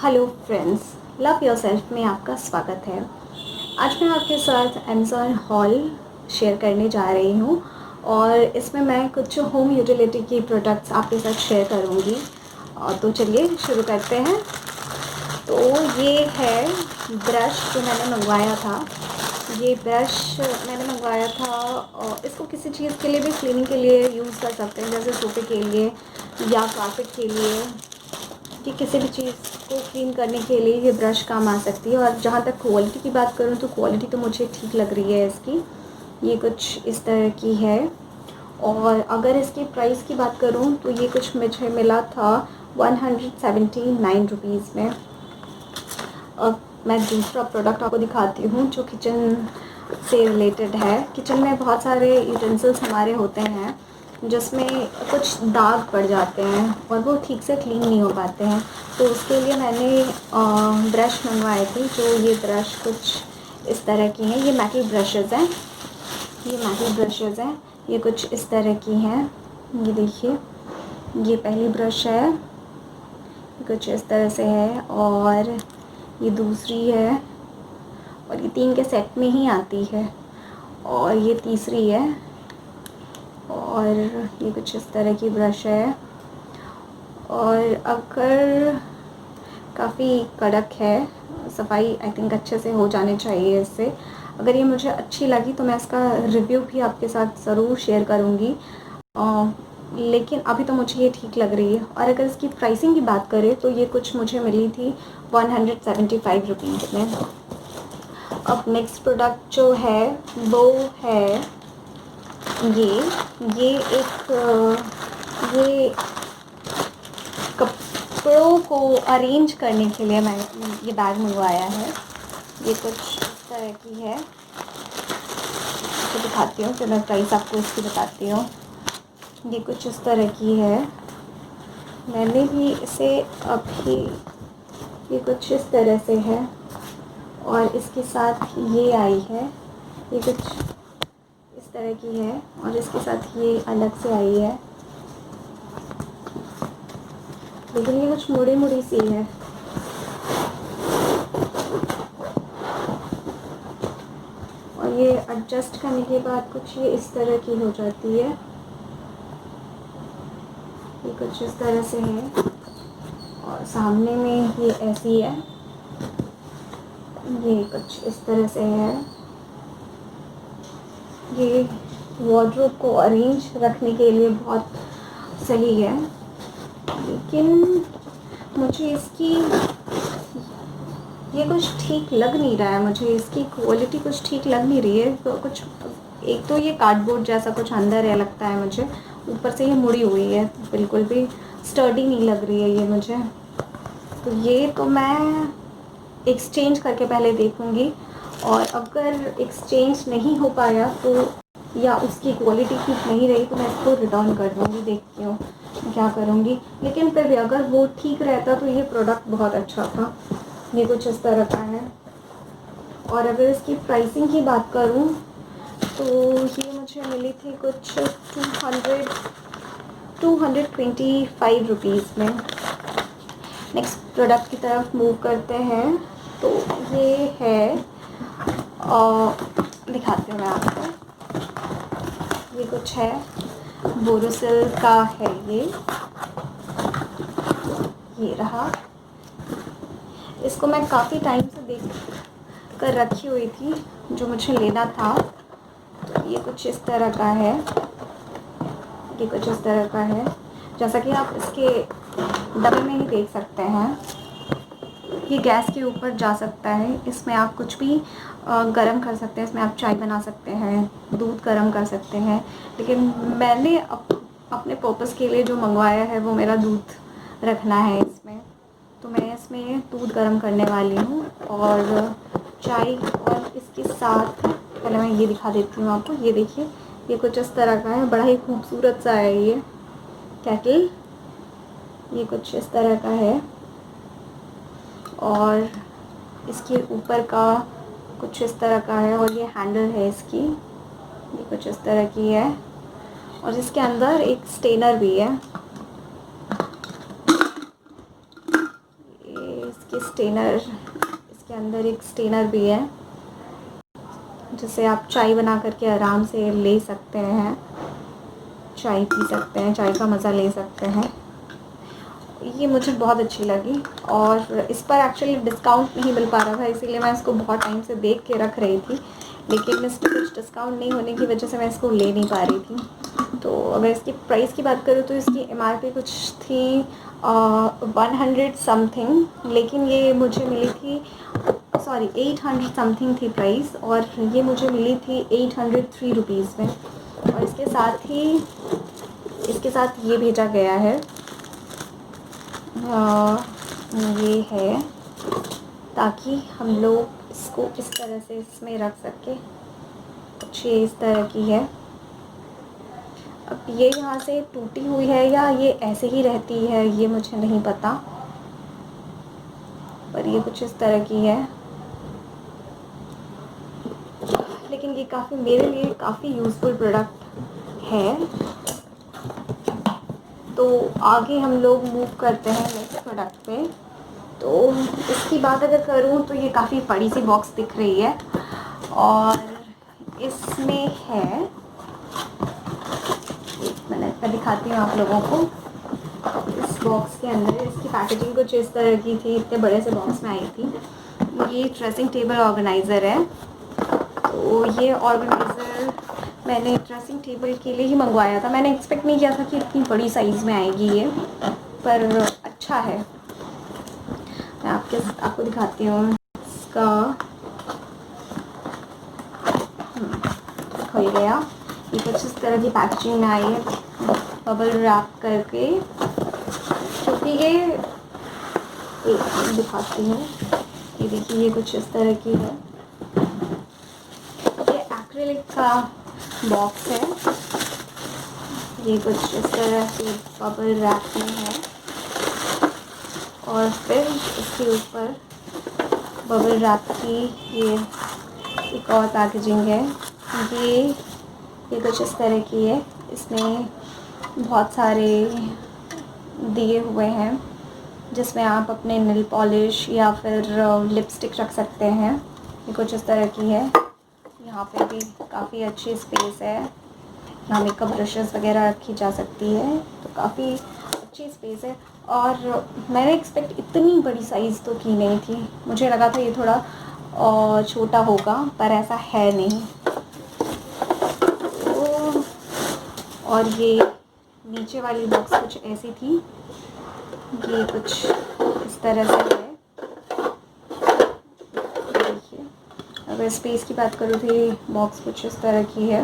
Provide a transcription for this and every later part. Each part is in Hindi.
हेलो फ्रेंड्स, लव योरसेल्फ में आपका स्वागत है। आज मैं आपके साथ अमेज़ॉन हॉल शेयर करने जा रही हूँ और इसमें मैं कुछ होम यूटिलिटी की प्रोडक्ट्स आपके साथ शेयर करूँगी। और तो चलिए शुरू करते हैं। तो ये है ब्रश जो मैंने मंगवाया था। ये ब्रश मैंने मंगवाया था और इसको किसी चीज़ के लिए भी क्लीनिंग के लिए यूज़ कर सकते हैं, जैसे सोफे के लिए या कारपेट के लिए, कि किसी भी चीज़ को क्लीन करने के लिए ये ब्रश काम आ सकती है। और जहाँ तक क्वालिटी की बात करूँ तो क्वालिटी तो मुझे ठीक लग रही है इसकी। ये कुछ इस तरह की है। और अगर इसकी प्राइस की बात करूँ तो ये कुछ मुझे मिला था 179 रुपीज़ में। अब मैं दूसरा प्रोडक्ट आपको दिखाती हूँ जो किचन से रिलेटेड है। किचन में बहुत सारे यूटेंसिल्स हमारे होते हैं जिसमें कुछ दाग पड़ जाते हैं और वो ठीक से क्लीन नहीं हो पाते हैं। तो उसके लिए मैंने ब्रश मंगवाए थे। जो ये ब्रश कुछ इस तरह की हैं। ये मेटल ब्रशेज़ हैं। ये मेटल ब्रशेज़ हैं। ये कुछ इस तरह की हैं। ये देखिए, ये पहली ब्रश है, कुछ इस तरह से है। और ये दूसरी है और ये 3 के सेट में ही आती है। और ये तीसरी है और ये कुछ इस तरह की ब्रश है। और अगर काफ़ी कड़क है, सफाई आई थिंक अच्छे से हो जाने चाहिए इससे। अगर ये मुझे अच्छी लगी तो मैं इसका रिव्यू भी आपके साथ ज़रूर शेयर करूँगी। लेकिन अभी तो मुझे ये ठीक लग रही है। और अगर इसकी प्राइसिंग की बात करें तो ये कुछ मुझे मिली थी 175 रुपीज़ में। अब नेक्स्ट प्रोडक्ट जो है वो है ये एक ये कपड़ों को अरेंज करने के लिए मैं ये बैग मंगवाया है। ये कुछ इस तरह की है। तो दिखाती हूँ, फिर मैं प्राइस आपको इसकी बताती हूँ। ये कुछ इस तरह की है। मैंने भी इसे अभी, ये कुछ इस तरह से है और इसके साथ ये आई है। ये कुछ इस तरह की है और इसके साथ ये अलग से आई है, लेकिन ये कुछ मुड़ी मुड़ी सी है। और ये एडजस्ट करने के बाद कुछ ये इस तरह की हो जाती है। ये कुछ इस तरह से है और सामने में ये ऐसी है। ये कुछ इस तरह से है। ये वार्डरोब को अरेंज रखने के लिए बहुत सही है, लेकिन मुझे इसकी ये कुछ ठीक लग नहीं रहा है। मुझे इसकी क्वालिटी कुछ ठीक लग नहीं रही है। तो कुछ, एक तो ये कार्डबोर्ड जैसा कुछ अंदर है लगता है मुझे, ऊपर से ये मुड़ी हुई है, बिल्कुल भी स्टर्डी नहीं लग रही है ये मुझे। तो ये तो मैं एक्सचेंज करके पहले देखूँगी, और अगर एक्सचेंज नहीं हो पाया तो, या उसकी क्वालिटी ठीक नहीं रही तो मैं इसको रिटर्न कर दूँगी। देखती हूँ क्या करूँगी। लेकिन फिर भी अगर वो ठीक रहता तो ये प्रोडक्ट बहुत अच्छा था। ये कुछ इस तरह का है। और अगर इसकी प्राइसिंग की बात करूँ तो ये मुझे मिली थी कुछ 225 रुपीज़ में। नेक्स्ट प्रोडक्ट की तरफ मूव करते हैं। तो ये है, दिखाती हूँ मैं आपको। ये कुछ है, बोरोसिल का है ये रहा। इसको मैं काफ़ी टाइम से देख कर रखी हुई थी, जो मुझे लेना था। तो ये कुछ इस तरह का है। ये कुछ इस तरह का है, जैसा कि आप इसके डब्बे में ही देख सकते हैं। ये गैस के ऊपर जा सकता है। इसमें आप कुछ भी गरम कर सकते हैं। इसमें आप चाय बना सकते हैं, दूध गरम कर सकते हैं। लेकिन मैंने अपने पर्पस के लिए जो मंगवाया है वो मेरा दूध रखना है इसमें। तो मैं इसमें दूध गरम करने वाली हूँ और चाय। और इसके साथ पहले मैं ये दिखा देती हूँ आपको। ये देखिए, ये कुछ इस तरह का है। बड़ा ही खूबसूरत सा है ये केटल। ये कुछ इस तरह का है और इसके ऊपर का कुछ इस तरह का है और ये हैंडल है इसकी। ये कुछ इस तरह की है और इसके अंदर एक स्टेनर भी है। इसकी स्टेनर, इसके अंदर एक स्टेनर भी है जिससे आप चाय बना करके आराम से ले सकते हैं, चाय पी सकते हैं, चाय का मज़ा ले सकते हैं। ये मुझे बहुत अच्छी लगी और इस पर एक्चुअली डिस्काउंट नहीं मिल पा रहा था, इसीलिए मैं इसको बहुत टाइम से देख के रख रही थी, लेकिन इसमें कुछ डिस्काउंट नहीं होने की वजह से मैं इसको ले नहीं पा रही थी। तो अगर इसकी प्राइस की बात करूँ तो इसकी MRP कुछ थी 100 समथिंग, लेकिन ये मुझे मिली थी 800 समथिंग थी प्राइस, और ये मुझे मिली थी 803 रुपीज़ में। और इसके साथ ये भेजा गया है, ये है ताकि हम लोग इसको इस तरह से इसमें रख सके। कुछ ये इस तरह की है। अब ये यहाँ से टूटी हुई है या ये ऐसे ही रहती है ये मुझे नहीं पता, पर ये कुछ इस तरह की है। लेकिन ये काफ़ी मेरे लिए काफ़ी यूज़फुल प्रोडक्ट है। तो आगे हम लोग मूव करते हैं नेक्स्ट प्रोडक्ट पे। तो इसकी बात अगर करूँ तो ये काफ़ी बड़ी सी बॉक्स दिख रही है और इसमें है, एक मिनट मैं दिखाती हूँ आप लोगों को। इस बॉक्स के अंदर इसकी पैकेजिंग कुछ इस तरह की थी, इतने बड़े से बॉक्स में आई थी। ये ड्रेसिंग टेबल ऑर्गेनाइज़र है। तो ये ऑर्गेनाइज़र मैंने ड्रेसिंग टेबल के लिए ही मंगवाया था। मैंने एक्सपेक्ट नहीं किया था कि इतनी बड़ी साइज़ में आएगी ये, पर अच्छा है। मैं आपको दिखाती हूँ इसका। खुल गया। ये कुछ इस तरह की पैकेजिंग में आई है, बबल रैप करके, क्योंकि ये एक दिखाती हूँ। ये देखिए, ये कुछ इस तरह की है। ये एक्रिलिक का बॉक्स है। ये कुछ इस तरह से बबल रैप में है और फिर इसके ऊपर बबल रैप की ये एक और पैकेजिंग है। ये कुछ इस तरह की है। इसमें बहुत सारे दिए हुए हैं जिसमें आप अपने नेल पॉलिश या फिर लिपस्टिक रख सकते हैं। ये कुछ इस तरह की है। यहाँ पे भी काफ़ी अच्छी स्पेस है, यहाँ मेकअप ब्रशेस वगैरह रखी जा सकती है, तो काफ़ी अच्छी स्पेस है। और मैंने एक्सपेक्ट इतनी बड़ी साइज़ तो की नहीं थी, मुझे लगा था ये थोड़ा छोटा होगा, पर ऐसा है नहीं। तो और ये नीचे वाली बॉक्स कुछ ऐसी थी, ये कुछ इस तरह से है। देखिए, अगर स्पेस की बात करूँ तो ये बॉक्स कुछ इस तरह की है।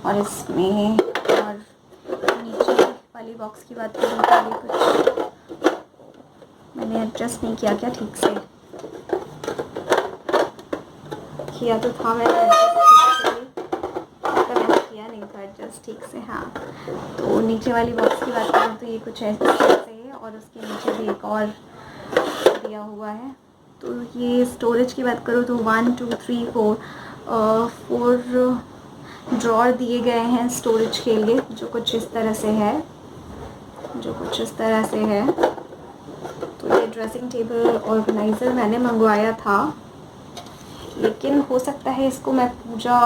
और इसमें और नीचे वाली बॉक्स की बात करूँ तो ये कुछ मैंने एडजस्ट नहीं किया क्या ठीक से, किया तो था मैंने किया नहीं था एडजस्ट ठीक से। हाँ, तो नीचे वाली बॉक्स की बात करूँ तो ये कुछ ऐसे है और उसके नीचे भी एक और दिया हुआ है। तो ये स्टोरेज की बात करूँ तो 1 2 3 4 ड्रॉर दिए गए हैं स्टोरेज के लिए, जो कुछ इस तरह से है। तो ये ड्रेसिंग टेबल ऑर्गेनाइज़र मैंने मंगवाया था, लेकिन हो सकता है इसको मैं पूजा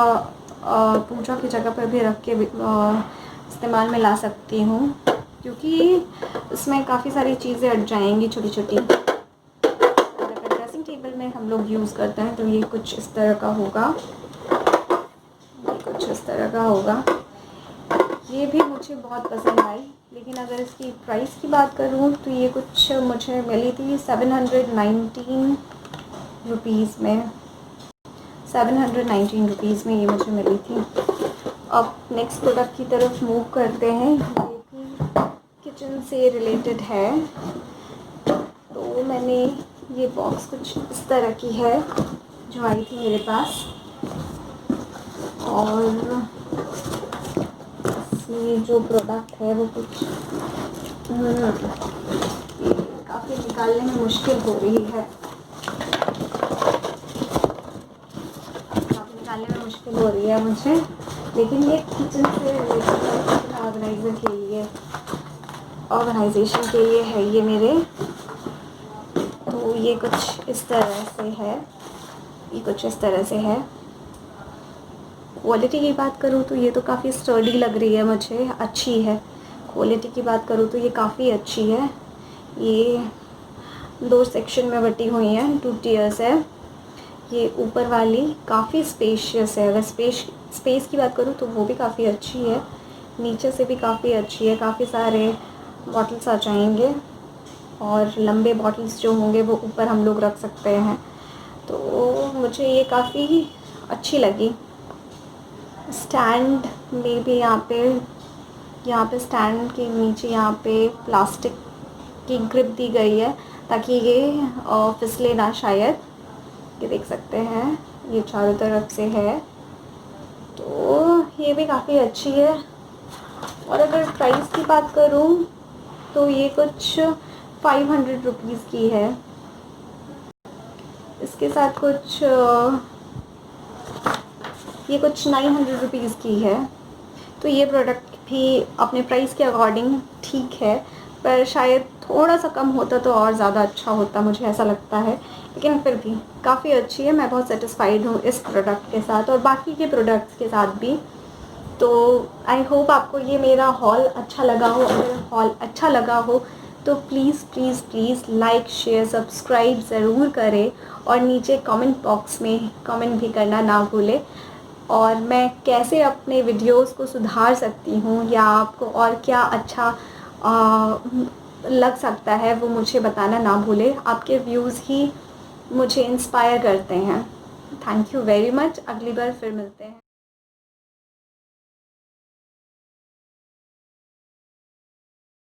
की जगह पर भी रख के इस्तेमाल में ला सकती हूँ, क्योंकि इसमें काफ़ी सारी चीज़ें अट जाएंगी छोटी छोटी। अगर ड्रेसिंग टेबल में हम लोग यूज़ करते हैं तो ये कुछ इस तरह का होगा, ये भी मुझे बहुत पसंद आई। लेकिन अगर इसकी प्राइस की बात करूँ तो ये कुछ मुझे मिली थी 719 रुपीज़ में। 719 रुपीज़ में ये मुझे मिली थी। अब नेक्स्ट प्रोडक्ट की तरफ मूव करते हैं। ये भी किचन से रिलेटेड है। तो मैंने ये बॉक्स कुछ इस तरह की है जो आई थी मेरे पास, और ये जो प्रोडक्ट है वो कुछ काफ़ी निकालने में मुश्किल हो रही है, मुझे। लेकिन ये किचन से रिलेटेड ऑर्गेनाइज़र के लिए, ऑर्गेनाइजेशन के लिए है ये मेरे। तो ये कुछ इस तरह से है, ये कुछ इस तरह से है। क्वालिटी की बात करूँ तो ये तो काफ़ी स्टर्डी लग रही है मुझे, अच्छी है। क्वालिटी की बात करूँ तो ये काफ़ी अच्छी है। ये 2 सेक्शन में बटी हुई हैं, 2 टियर्स है। ये ऊपर वाली काफ़ी स्पेशियस है। अगर स्पेस की बात करूँ तो वो भी काफ़ी अच्छी है, नीचे से भी काफ़ी अच्छी है। काफ़ी सारे बॉटल्स आ जाएंगे और लंबे बॉटल्स जो होंगे वो ऊपर हम लोग रख सकते हैं। तो मुझे ये काफ़ी अच्छी लगी। स्टैंड में भी यहाँ पे स्टैंड के नीचे यहाँ पे प्लास्टिक की ग्रिप दी गई है ताकि ये फिसले ना शायद। ये देख सकते हैं, ये चारों तरफ से है। तो ये भी काफ़ी अच्छी है। और अगर प्राइस की बात करूँ तो ये कुछ 500 रुपीज़ की है। इसके साथ कुछ ये कुछ 900 रुपीज़ की है। तो ये प्रोडक्ट भी अपने प्राइस के अकॉर्डिंग ठीक है, पर शायद थोड़ा सा कम होता तो और ज़्यादा अच्छा होता, मुझे ऐसा लगता है। लेकिन फिर भी काफ़ी अच्छी है। मैं बहुत सेटिस्फाइड हूँ इस प्रोडक्ट के साथ और बाकी के प्रोडक्ट्स के साथ भी। तो आई होप आपको ये मेरा हॉल अच्छा लगा हो। अगर हॉल अच्छा लगा हो तो please please please like share subscribe ज़रूर करें और नीचे कमेंट बॉक्स में कमेंट भी करना ना भूलें। और मैं कैसे अपने वीडियोस को सुधार सकती हूँ या आपको और क्या अच्छा लग सकता है वो मुझे बताना ना भूलें। आपके व्यूज़ ही मुझे इंस्पायर करते हैं। Thank you very much. अगली बार फिर मिलते हैं।